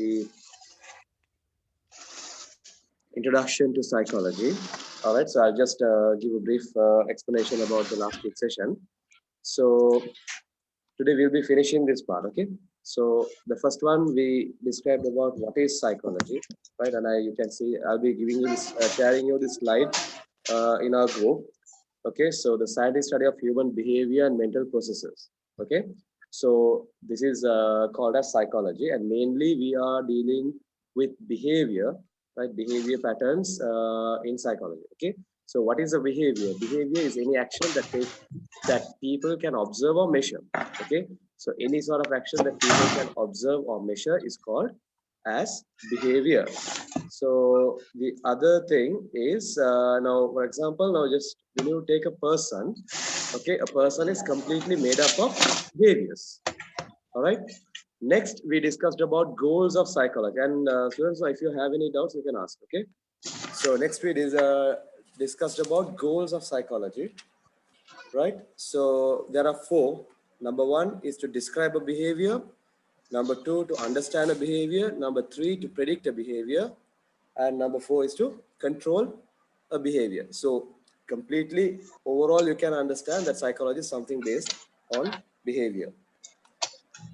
the introduction to psychology. All right, so I'll just give a brief explanation about the last week's session. So today we'll be finishing this part. Okay, so the first one we described about what is psychology, right? And you can see I'll be giving you this, sharing you this slide in our group. Okay, so the scientific study of human behavior and mental processes. Okay, so this is called as psychology, and mainly we are dealing with behavior, right? Behavior patterns in psychology. Okay, so what is a behavior? Behavior is any action that people can observe or measure. Okay, so any sort of action that people can observe or measure is called as behavior. So the other thing is now, for example, now just when you take a person, okay, a person is completely made up of behaviors. All right. Next, we discussed about goals of psychology, and students, if you have any doubts, you can ask. Okay. So next we discussed about goals of psychology, right? So there are four. Number one is to describe a behavior. Number two, to understand a behavior. Number three, to predict a behavior. And number four is to control a behavior. So completely overall, you can understand that psychology is something based on behavior.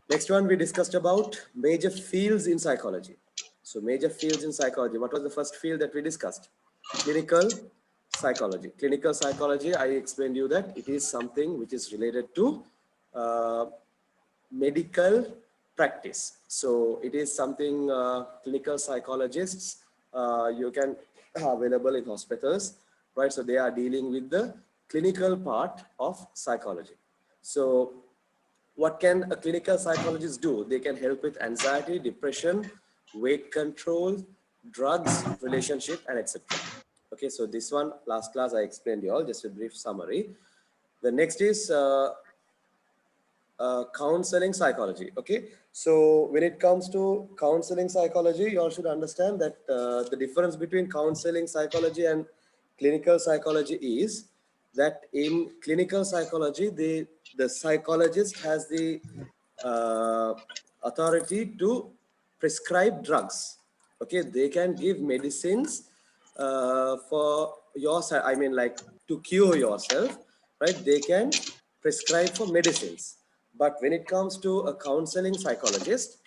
Next one, we discussed about major fields in psychology. So major fields in psychology. What was the first field that we discussed? Clinical psychology. Clinical psychology, I explained you that it is something which is related to medical practice. So it is something clinical psychologists you can available in hospitals, right? So they are dealing with the clinical part of psychology. So what can a clinical psychologist do? They can help with anxiety, depression, weight control, drugs, relationship, and etc. Okay, so this one last class I explained you all, just a brief summary. The next is counseling psychology. Okay, so when it comes to counseling psychology, you all should understand that the difference between counseling psychology and clinical psychology is that in clinical psychology, the psychologist has the authority to prescribe drugs. Okay, they can give medicines for yourself. I mean, like to cure yourself, right? They can prescribe for medicines. But when it comes to a counseling psychologist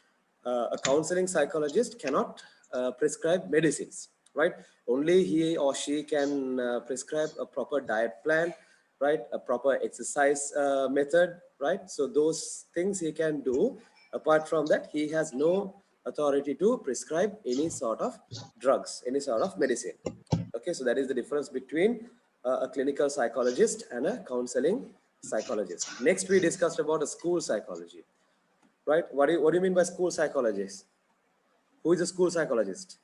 cannot prescribe medicines, right? Only he or she can prescribe a proper diet plan, right? A proper exercise method, right? So those things he can do. Apart from that, he has no authority to prescribe any sort of drugs, any sort of medicine. Okay, so that is the difference between a clinical psychologist and a counseling psychologist. Next, we discussed about a school psychology, right? What do you mean by school psychologist? Who is a school psychologist?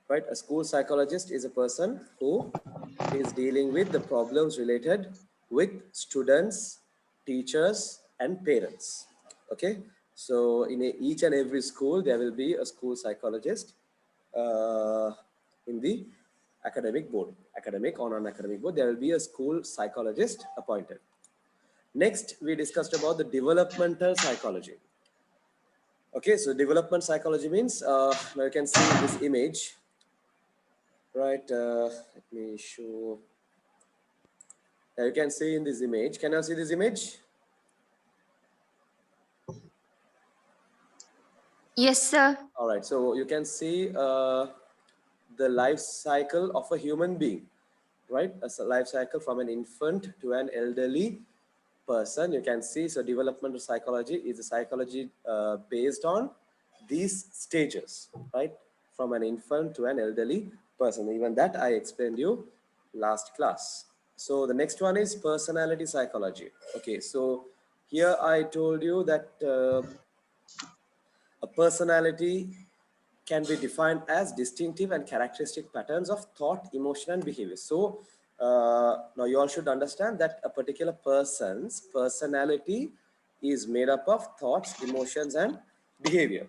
Right, a school psychologist is a person who is dealing with the problems related with students, teachers, and parents. Okay, so in each and every school, there will be a school psychologist in the academic board, academic or non-academic board. There will be a school psychologist appointed. Next, we discussed about the developmental psychology. Okay, so development psychology means now you can see this image, right? Let me show. You can see in this image. Can you see this image? Yes, sir. All right, so you can see the life cycle of a human being, right? A life cycle from an infant to an elderly person. You can see, so developmental psychology is a psychology based on these stages, right? From an infant to an elderly person. Even that I explained you last class. So the next one is personality psychology. Okay, so here I told you that a personality can be defined as distinctive and characteristic patterns of thought, emotion, and behavior. So now you all should understand that a particular person's personality is made up of thoughts, emotions, and behavior.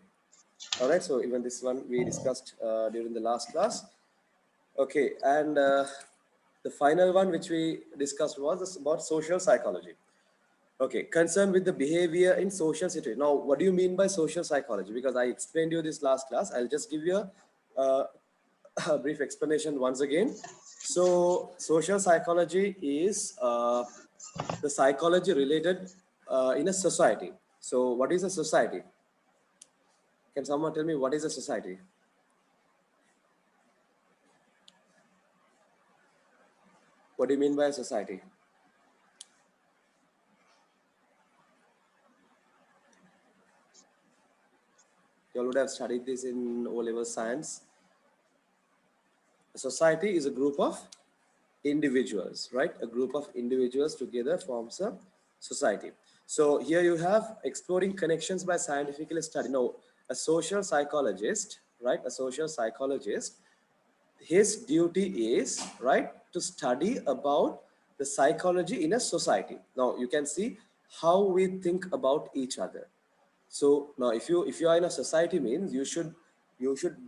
All right, so even this one we discussed during the last class. Okay, and the final one which we discussed was about social psychology. Okay, concerned with the behavior in social situation. Now, what do you mean by social psychology? Because I explained you this last class. I'll just give you uh, a brief explanation once again. So, social psychology is the psychology related in a society. So, what is a society? Can someone tell me what is a society? What do you mean by a society? You all would have studied this in O-level science. A society is a group of individuals, right? A group of individuals together forms a society. So here you have exploring connections by scientifically study. Now, a social psychologist, right? A social psychologist, his duty is, right, to study about the psychology in a society. Now, you can see how we think about each other. So now if you are in a society means you should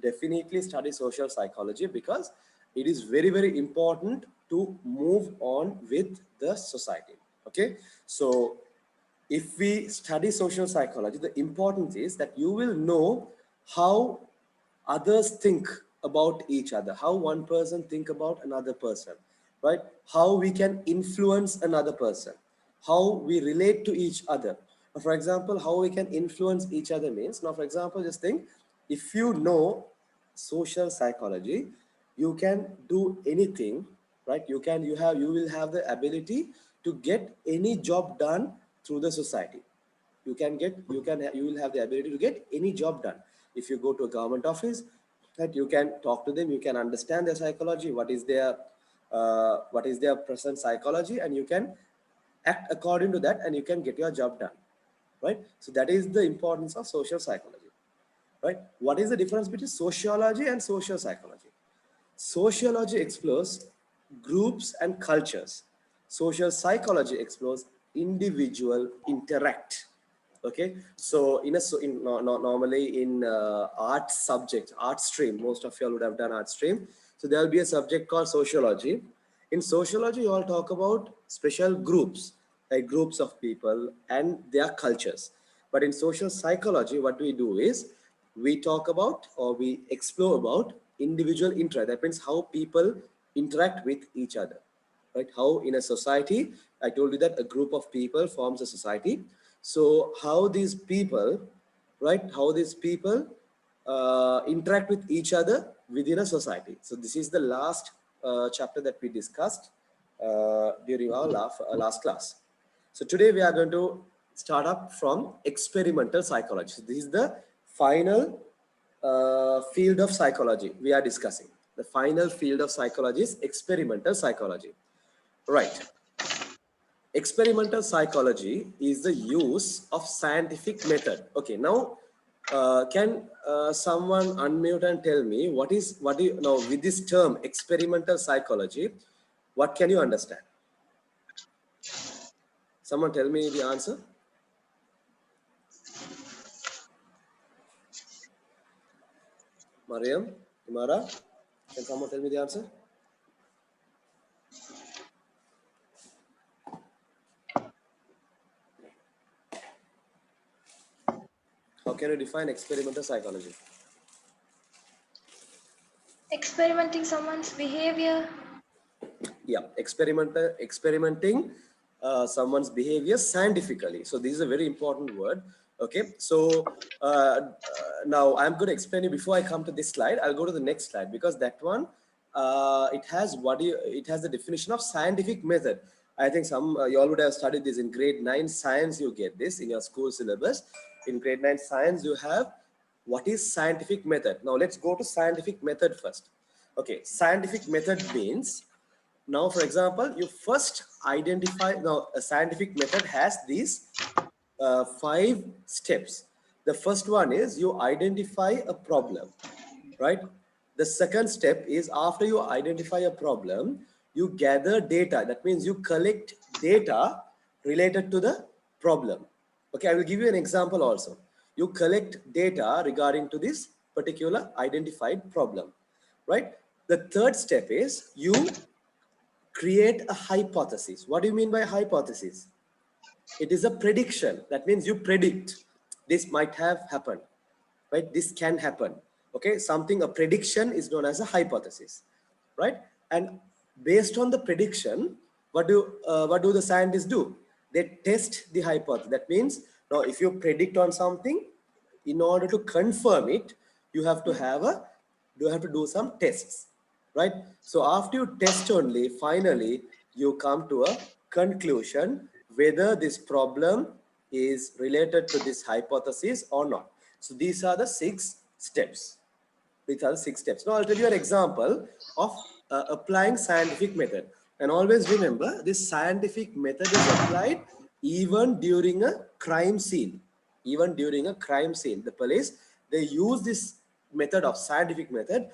definitely study social psychology because it is very important to move on with the society. Okay, so if we study social psychology, the importance is that you will know how others think about each other, how one person think about another person, right? How we can influence another person, how we relate to each other. For example, how we can influence each other means, now for example, just think, if you know social psychology, you can do anything, right? You will have the ability to get any job done through the society. You will have the ability to get any job done. If you go to a government office, that you can talk to them, you can understand their psychology, what is their present psychology, and you can act according to that, and you can get your job done, right? So that is the importance of social psychology, right? What is the difference between sociology and social psychology? Sociology explores groups and cultures. Social psychology explores individual interact. Okay, so normally in art subject, art stream, most of you all would have done art stream. So there will be a subject called sociology. In sociology, you all talk about special groups, like groups of people and their cultures. But in social psychology, what we do is we talk about or we explore about individual interact. That means how people interact with each other, right? How in a society, I told you that a group of people forms a society. So how these people, right? How these people interact with each other within a society. So this is the last chapter that we discussed during our last class. So today we are going to start up from experimental psychology. So this is the final field of psychology we are discussing. The final field of psychology is experimental psychology. Right. Experimental psychology is the use of scientific method. Okay, now can someone unmute and tell me what do you now with this term experimental psychology, what can you understand? Someone tell me the answer. Mariam, Imara, can someone tell me the answer? How can you define experimental psychology? Experimenting someone's behavior. Yeah, experimenting someone's behavior scientifically. So this is a very important word. Okay, so now I'm going to explain you. Before I come to this slide, I'll go to the next slide because that one it has the definition of scientific method. I think some you all would have studied this in grade 9 science. You get this in your school syllabus. In grade 9 science, you have what is scientific method. Now let's go to scientific method first. Okay, scientific method means, now for example, you first identify. Now a scientific method has these 5 steps. The first one is you identify a problem, right? The second step is after you identify a problem, you gather data. That means you collect data related to the problem. Okay, I will give you an example also. You collect data regarding to this particular identified problem, right? The third step is you create a hypothesis. What do you mean by hypothesis? It is a prediction. That means you predict this might have happened, right? This can happen. Okay, something, a prediction is known as a hypothesis, right? And based on the prediction, what do the scientists do? They test the hypothesis. That means now if you predict on something, in order to confirm it, you have to have a you have to do some tests, right? So after you test only, finally you come to a conclusion whether this problem is related to this hypothesis or not. So these are the 6 steps. These are the 6 steps. Now I'll tell you an example of applying scientific method. And always remember, this scientific method is applied even during a crime scene. Even during a crime scene, the police, they use this method of scientific method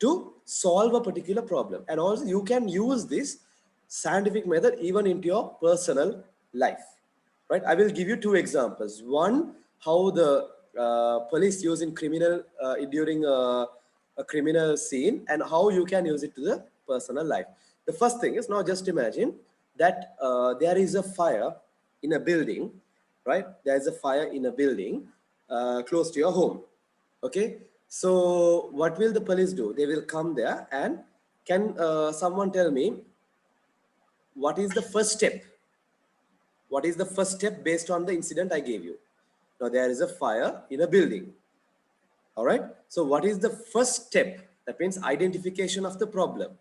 to solve a particular problem. And also you can use this scientific method even into your personal life, right? I will give you 2 examples. One, how the police use in criminal during a criminal scene, and how you can use it to the personal life. The first thing is, now just imagine that there is a fire in a building, right? There is a fire in a building close to your home. Okay, so what will the police do? They will come there, and can someone tell me what is the first step? What is the first step based on the incident I gave you? Now there is a fire in a building. All right. So what is the first step? That means identification of the problem.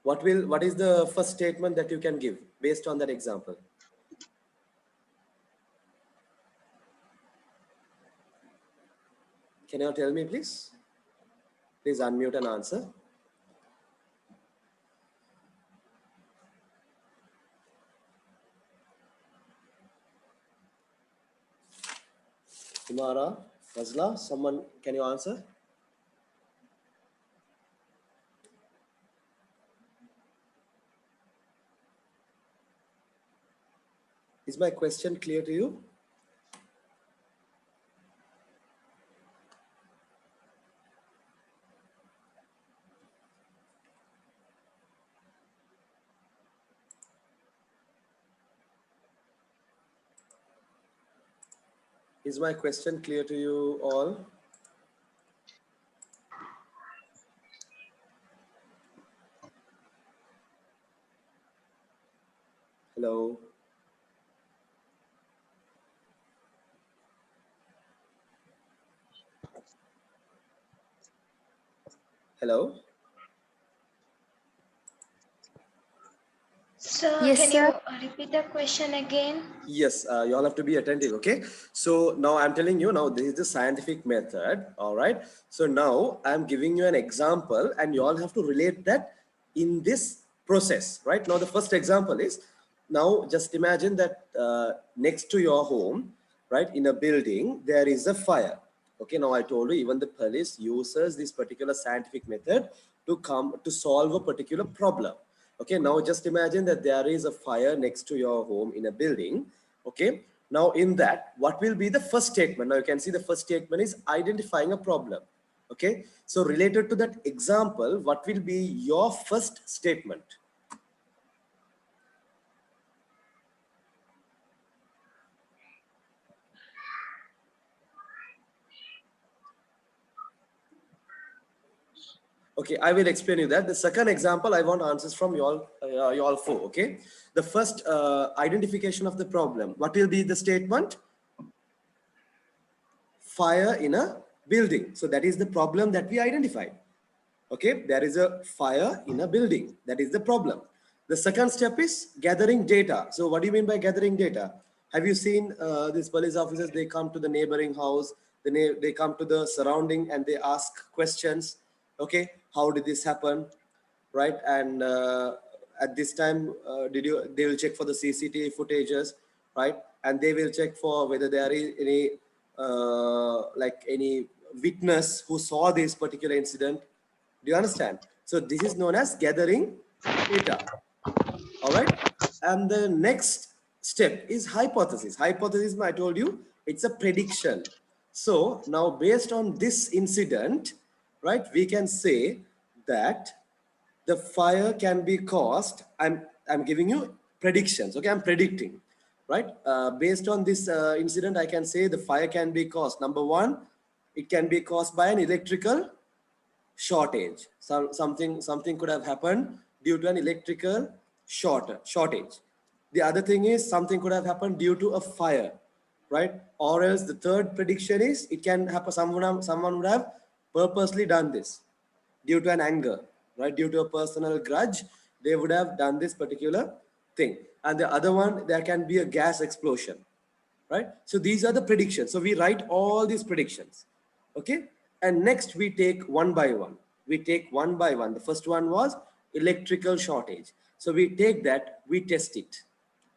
What is the first statement that you can give based on that example? Can you tell me, please? Please unmute and answer. Imara, Fazla, someone, can you answer? Is my question clear to you? Is my question clear to you all? Hello. Hello. Sir, Yes, can sir. you repeat the question again? Yes, you all have to be attentive, okay? So now I'm telling you, now this is the scientific method, all right? So now I'm giving you an example, and you all have to relate that in this process, right? Now the first example is, now just imagine that next to your home, right, in a building, there is a fire. Okay, now I told you even the police uses this particular scientific method to solve a particular problem. Okay, now just imagine that there is a fire next to your home in a building. Okay, now in that, what will be the first statement? Now you can see the first statement is identifying a problem. Okay, so related to that example, what will be your first statement? Okay, I will explain you that. The second example, I want answers from you all 4. Okay, the first identification of the problem. What will be the statement? Fire in a building. So that is the problem that we identified. Okay, there is a fire in a building. That is the problem. The second step is gathering data. So what do you mean by gathering data? Have you seen these police officers? They come to the neighboring house, they come to the surrounding, and they ask questions. Okay, how did this happen, right? And at this time, they will check for the CCTV footages, right? And they will check for whether there is any like any witness who saw this particular incident. Do you understand? So this is known as gathering data. All right. And the next step is hypothesis. Hypothesis, I told you, it's a prediction. So now based on this incident, right, we can say that the fire can be caused. I'm giving you predictions. Okay, I'm predicting. right? Based on this incident, I can say the fire can be caused. Number one, it can be caused by an electrical shortage. Something could have happened due to an electrical shortage. The other thing is something could have happened due to a fire, right? Or else the third prediction is it can happen. Someone would have purposely done this due to an anger, right? Due to a personal grudge, they would have done this particular thing. And the other one, there can be a gas explosion, right? So these are the predictions. So we write all these predictions, okay? And next we take one by one. We take one by one. The first one was electrical shortage. So we take that, we test it,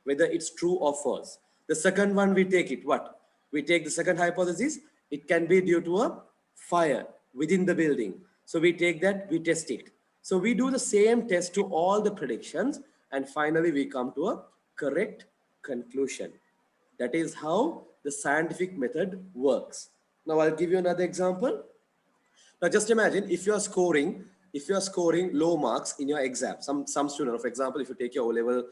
whether it's true or false. The second one, we take it, what? We take the second hypothesis, it can be due to a fire within the building. So we take that, we test it. So we do the same test to all the predictions, and finally we come to a correct conclusion. That is how the scientific method works. Now I'll give you another example. Now just imagine if you are scoring low marks in your exam. Some student, for example, if you take your O-level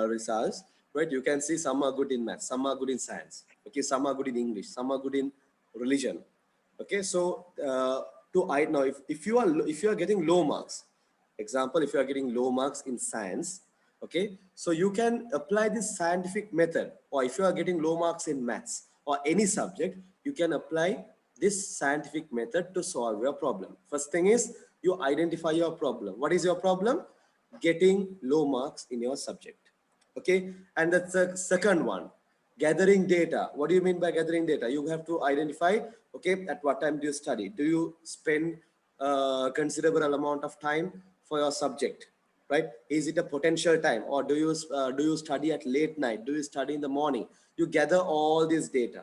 results, right? You can see some are good in math, some are good in science. Okay, some are good in English, some are good in religion. Okay, so now if you are getting low marks, example, if you are getting low marks in science, okay, so you can apply this scientific method. Or if you are getting low marks in maths or any subject, you can apply this scientific method to solve your problem. First thing is you identify your problem. What is your problem? Getting low marks in your subject. Okay, and that's the second one, gathering data. What do you mean by gathering data? You have to identify, okay, at what time do you study? Do you spend considerable amount of time for your subject, right? Is it a potential time, or do you study at late night? Do you study in the morning? You gather all these data.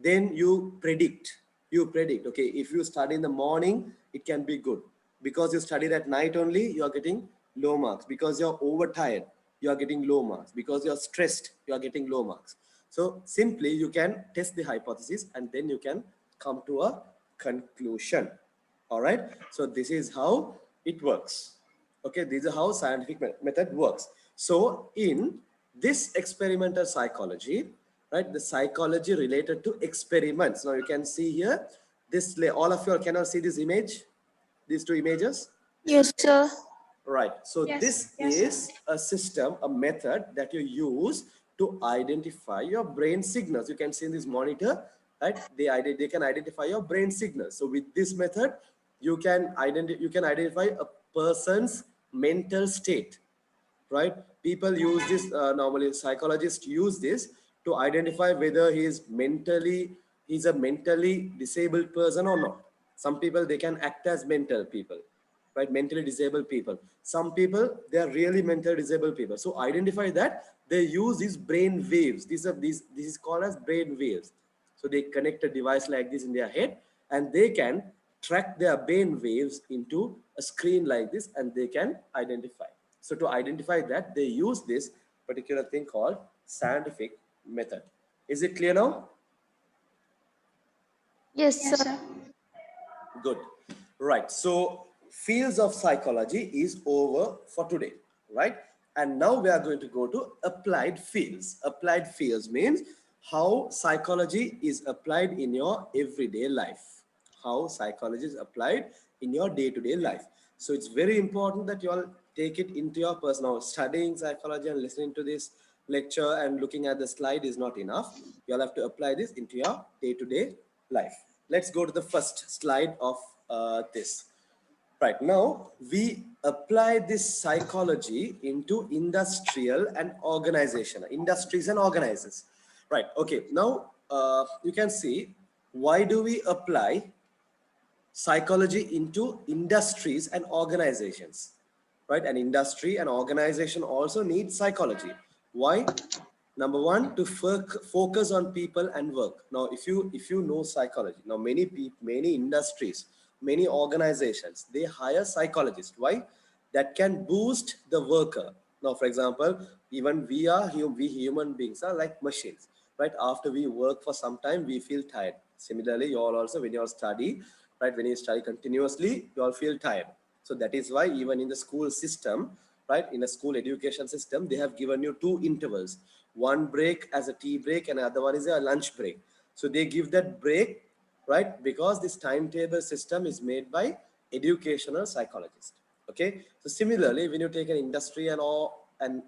Then you predict. Okay, if you study in the morning, it can be good. Because you studied at night only, you are getting low marks. Because you're overtired, you are getting low marks. Because you're stressed, you are getting low marks. So simply you can test the hypothesis and then you can come to a conclusion. All right. So this is how it works. Okay, this is how scientific method works. So in this experimental psychology, right, the psychology related to experiments. Now you can see here, this, all of you cannot see this image, these two images. Yes, sir. Right. So Yes, this yes, is a system, a method that you use to identify your brain signals. You can see in this monitor, right? They can identify your brain signals. So with this method, you can identify a person's mental state, right? People use this, normally psychologists use this to identify whether he's a mentally disabled person or not. Some people, they can act as mental people, right? Mentally disabled people. Some people, they are really mentally disabled people. So identify that, they use these brain waves. This is called as brain waves. So they connect a device like this in their head, and they can track their brain waves into a screen like this, and they can identify. So to identify that, they use this particular thing called scientific method. Is it clear now? Yes, Yes, sir. sir. Good. Right. So fields of psychology is over for today, right? And now we are going to go to applied fields. Applied fields means how psychology is applied in your everyday life. How psychology is applied in your day-to-day life. So it's very important that you all take it into your personal studying psychology and listening to this lecture and looking at the slide is not enough. You all have to apply this into your day-to-day life. Let's go to the first slide of this. Right now, we apply this psychology into industrial and organizational, industries and organizers. Right. Okay. Now, you can see, why do we apply psychology into industries and organizations, right? An industry and organization also needs psychology. Why? Number one, to focus on people and work. Now, if you know psychology, now many industries, many organizations, they hire psychologists. Why? That can boost the worker. Now, for example, even we human beings are like machines, right? After we work for some time, we feel tired. Similarly, you all also, when you all study, right? When you study continuously, you all feel tired. So that is why even in the school system, right? In a school education system, they have given you 2 intervals, one break as a tea break and another one is a lunch break. So they give that break, right? Because this timetable system is made by educational psychologists. Okay. So similarly, when you take an industry and or an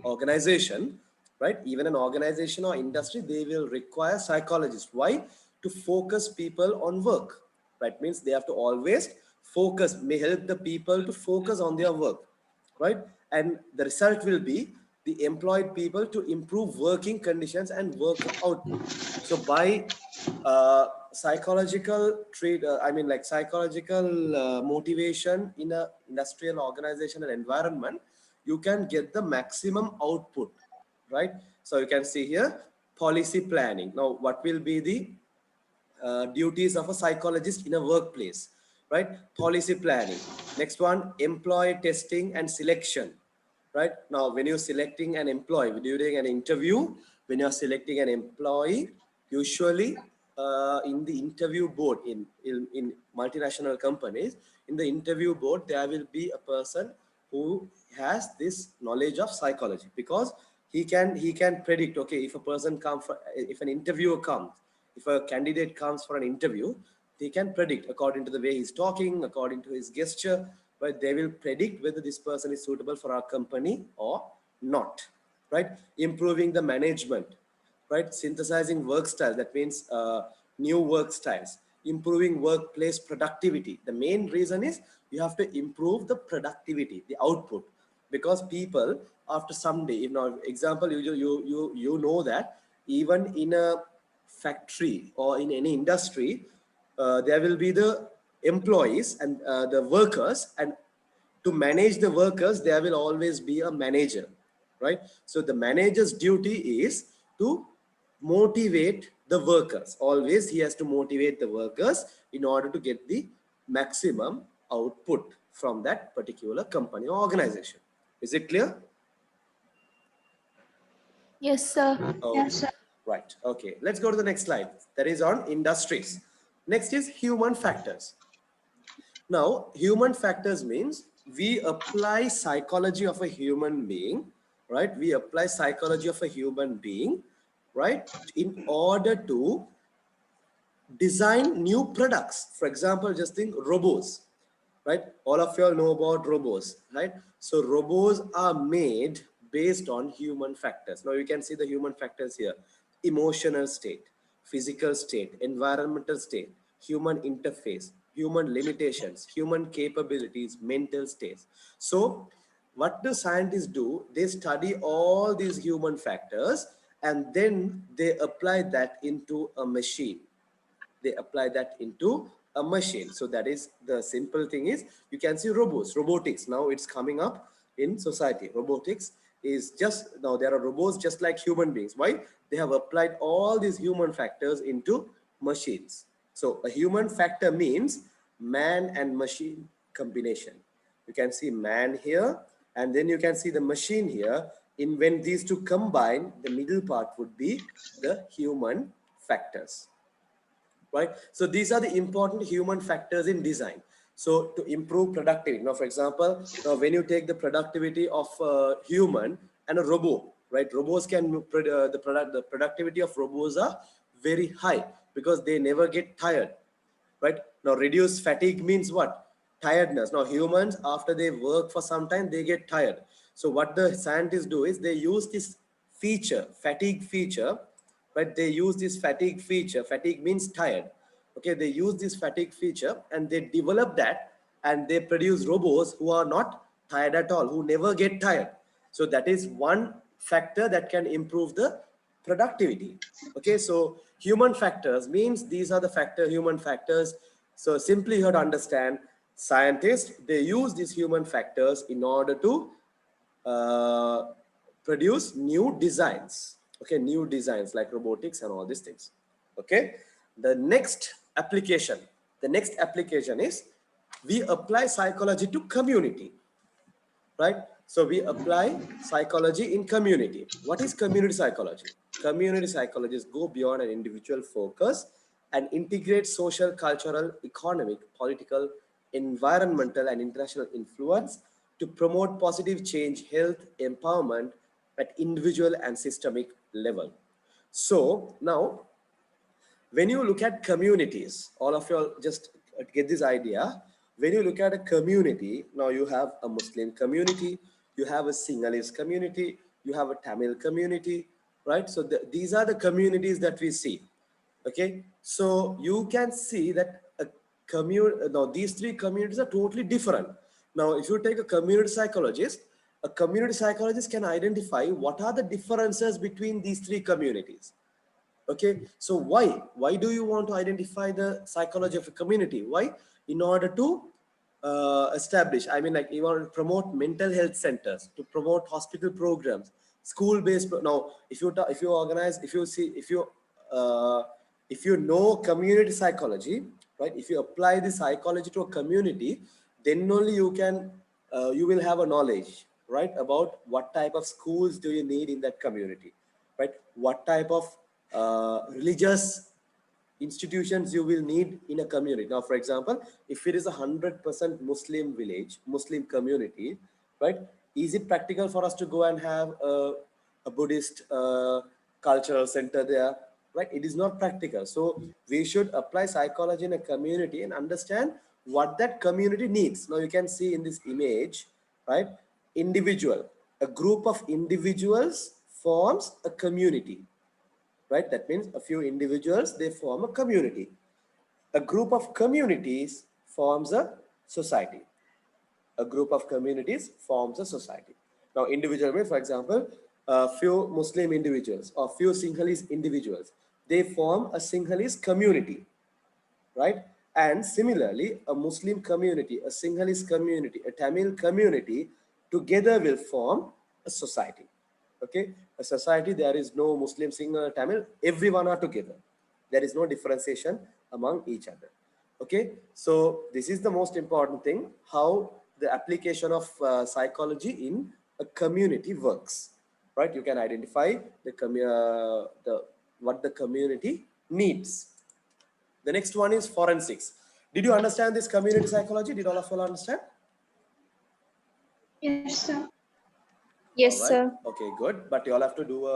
organization, right? Even an organization or industry, they will require psychologists. Why? To focus people on work, right? Means they have to always focus, may help the people to focus on their work, right? And the result will be the employed people to improve working conditions and work output. So by psychological trade, I mean like psychological motivation in a industrial organization and environment, you can get the maximum output, right? So you can see here policy planning. Now, what will be the duties of a psychologist in a workplace, right? Policy planning. Next one, employee testing and selection, right? Now, when you're selecting an employee during an interview, when you're selecting an employee, usually in the interview board in multinational companies, in the interview board, there will be a person who has this knowledge of psychology, because he can predict, okay, if a person comes for, if an interviewer comes, if a candidate comes for an interview, they can predict according to the way he's talking, according to his gesture, but they will predict whether this person is suitable for our company or not, right? Improving the management, right? Synthesizing work style, that means new work styles, improving workplace productivity. The main reason is you have to improve the productivity, the output, because people after some day, if now example, you know that even in a factory or in any industry, there will be the employees and the workers, and to manage the workers there will always be a manager, right? So the manager's duty is to motivate the workers. Always he has to motivate the workers in order to get the maximum output from that particular company or organization. Is it clear? Yes, sir. Oh, yes, sir. Right. Okay. Let's go to the next slide. That is on industries. Next is human factors. Now, human factors means we apply psychology of a human being, right? We apply psychology of a human being, right? In order to design new products. For example, just think robots, right? All of you all know about robots, right? So robots are made based on human factors. Now you can see the human factors here: emotional state, physical state, environmental state, human interface, human limitations, human capabilities, mental states. So what do scientists do? They study all these human factors and then they apply that into a machine. They apply that into a machine. So that is the simple thing is, you can see robotics. Now it's coming up in society. Robotics is just, now there are robots just like human beings. Why? They have applied all these human factors into machines. So a human factor means man and machine combination. You can see man here, and then you can see the machine here. In when these two combine, the middle part would be the human factors, right? So these are the important human factors in design. So to improve productivity, now for example, now when you take the productivity of a human and a robot, right? Robots can the productivity of robots are very high because they never get tired, right? Now reduce fatigue means what? Tiredness. Now humans, after they work for some time, they get tired. So what the scientists do is they use this feature, fatigue feature, but they use this fatigue feature. Fatigue means tired. Okay, they use this fatigue feature and they develop that, and they produce robots who are not tired at all, who never get tired. So that is one factor that can improve the productivity. Okay, so human factors means these are the human factors. So simply you have to understand, scientists, they use these human factors in order to uh, produce new designs. Okay, new designs like robotics and all these things. Okay, the next application is we apply psychology to community, right? So we apply psychology in community. What is community psychology? Community psychologists go beyond an individual focus and integrate social, cultural, economic, political, environmental, and international influence to promote positive change, health, empowerment at individual and systemic level. So now, when you look at communities, all of you all just get this idea. When you look at a community, now you have a Muslim community, you have a Sinhalese community, you have a Tamil community, right? So these are the communities that we see. Okay, so you can see that a now these three communities are totally different. Now, if you take a community psychologist can identify what are the differences between these three communities. Okay, so why do you want to identify the psychology of a community? Why? In order to establish, I mean, like, you want to promote mental health centers, to promote hospital programs, school based now, if you organize, uh, if you know community psychology, right, if you apply the psychology to a community, then only you will have a knowledge, right, about what type of schools do you need in that community, right, what type of religious institutions you will need in a community. Now, for example, if it is 100% Muslim village, Muslim community, right, is it practical for us to go and have a Buddhist cultural center there? Right, it is not practical. So we should apply psychology in a community and understand what that community needs. Now you can see in this image, right, individual, a group of individuals forms a community, right? That means a few individuals, they form a community. A group of communities forms a society. A group of communities forms a society. Now, individual means, for example, a few Muslim individuals or few Sinhalese individuals, they form a Sinhalese community, right? And similarly, a Muslim community, a Sinhalese community, a Tamil community together will form a society. Okay, a society, there is no Muslim, Sinhala, Tamil, everyone are together. There is no differentiation among each other. Okay, so this is the most important thing, how the application of psychology in a community works, right? You can identify the what the community needs. The next one is forensics. Did you understand this community psychology? Did all of you understand? Yes, sir. All Yes, right. sir. Okay, good. But you all have to do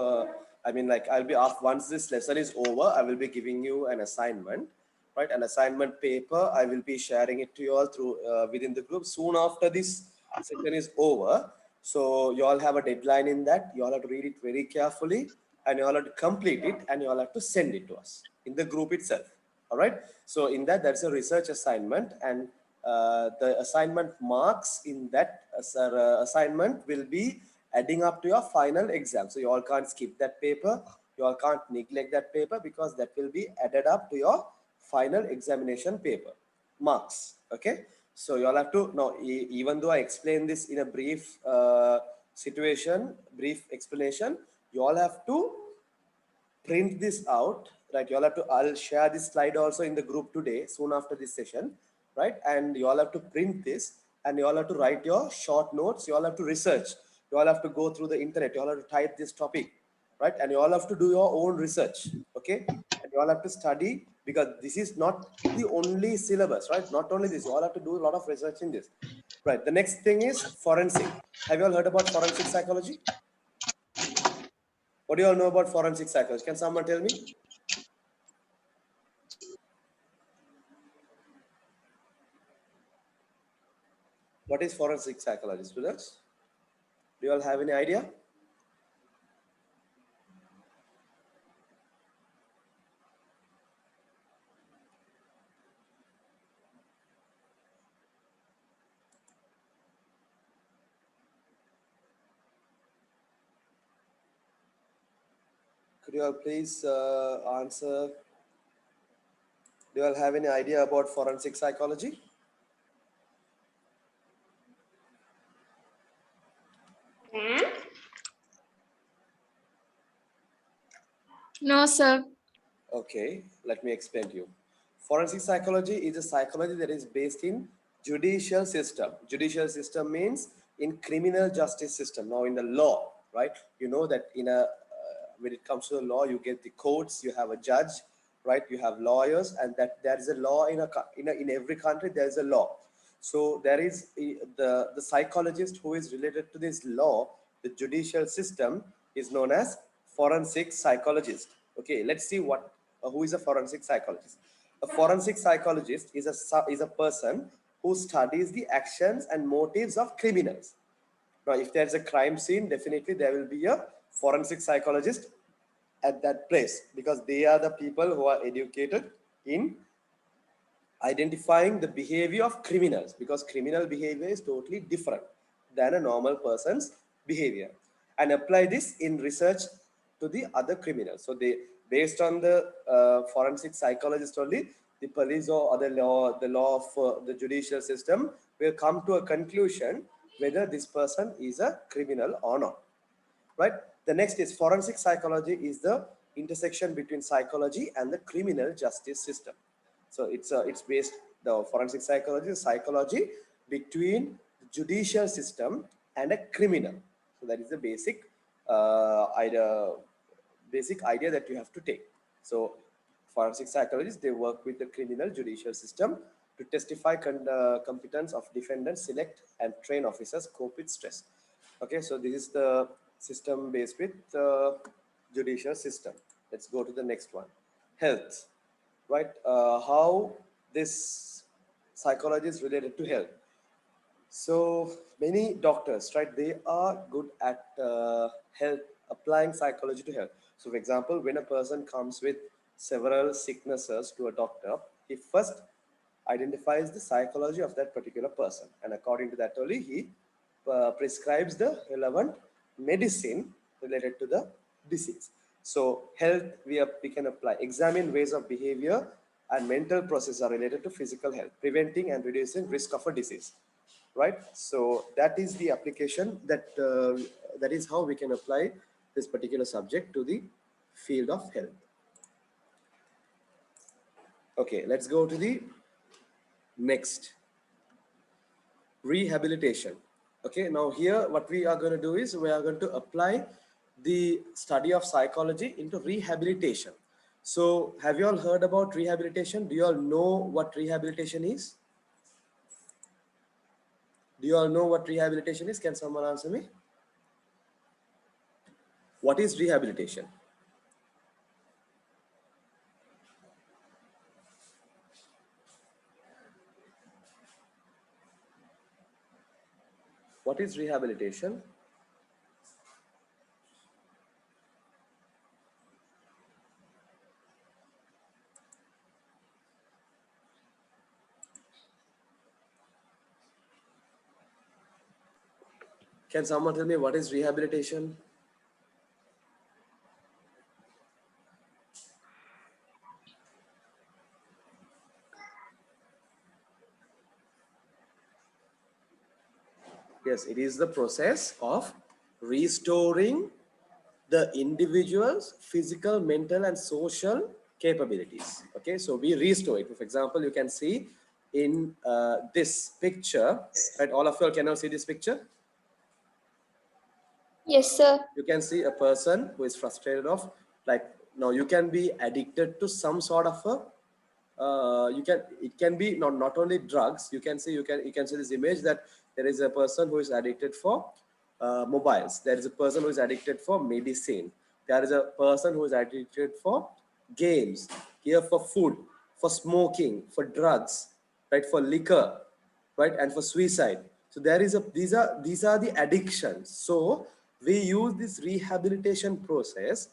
I mean, like, I'll be off once this lesson is over, I will be giving you an assignment, right? An assignment paper. I will be sharing it to you all through within the group soon after this session is over. So you all have a deadline in that. You all have to read it very carefully and you all have to complete it and you all have to send it to us in the group itself. All right. So in that, there's a research assignment, and the assignment marks in that assignment will be adding up to your final exam. So you all can't skip that paper. You all can't neglect that paper because that will be added up to your final examination paper marks. Okay. So you all have to now, even though I explained this in a brief brief explanation, you all have to print this out, right? You all have to, I'll share this slide also in the group today, soon after this session, right? And you all have to print this and you all have to write your short notes. You all have to research. You all have to go through the internet. You all have to type this topic, right? And you all have to do your own research, okay? And you all have to study, because this is not the only syllabus, right? Not only this, you all have to do a lot of research in this, right? The next thing is forensic. Have you all heard about forensic psychology? What do you all know about forensic psychology? Can someone tell me? What is forensic psychology, students? Do you all have any idea? Could you all please answer? Do you all have any idea about forensic psychology? No, sir. Okay, let me explain to you. Forensic psychology is a psychology that is based in judicial system. Judicial system means in criminal justice system. Now in the law, right? You know that in a when it comes to the law, you get the courts, you have a judge, right? You have lawyers, and that there is a law in in every country. There is a law. So there is the psychologist who is related to this law, the judicial system, is known as forensic psychologist. Okay, let's see what who is a forensic psychologist. A forensic psychologist is a person who studies the actions and motives of criminals. Now, if there's a crime scene, definitely there will be a forensic psychologist at that place, because they are the people who are educated in identifying the behavior of criminals, because criminal behavior is totally different than a normal person's behavior, and apply this in research to the other criminals. So they, based on the forensic psychologist only, the police or other law, the law of the judicial system will come to a conclusion whether this person is a criminal or not, right? The next is forensic psychology is the intersection between psychology and the criminal justice system. So it's based, the forensic psychology between the judicial system and a criminal. So that is the basic idea that you have to take. So forensic psychologists, they work with the criminal judicial system to testify competence of defendants, select and train officers, cope with stress. Okay, so this is the system based with judicial system. Let's go to the next one, health. Right, how this psychology is related to health. So many doctors, right, they are good at health, applying psychology to health. So for example, when a person comes with several sicknesses to a doctor, he first identifies the psychology of that particular person, and according to that only he prescribes the relevant medicine related to the disease. So health, we can apply, examine ways of behavior and mental process are related to physical health, preventing and reducing risk of a disease, right? So that is the application, that is how we can apply this particular subject to the field of health. Okay, let's go to the next, rehabilitation. Okay, now here what we are going to do is we are going to apply the study of psychology into rehabilitation. So have you all heard about rehabilitation? Do you all know what rehabilitation is? Do you all know what rehabilitation is? Can someone answer me? What is rehabilitation? What is rehabilitation? Can someone tell me what is rehabilitation? Yes, it is the process of restoring the individual's physical, mental, and social capabilities. Okay, so we restore it. For example, you can see in this picture, right? All of you can now see this picture. Yes, sir. You can see a person who is frustrated of, like, now you can be addicted to some sort of a it can be not only drugs. You can see this image that there is a person who is addicted for mobiles. There is a person who is addicted for medicine. There is a person who is addicted for games, here for food, for smoking, for drugs, right, for liquor, right, and for suicide. So there is a these are the addictions. So we use this rehabilitation process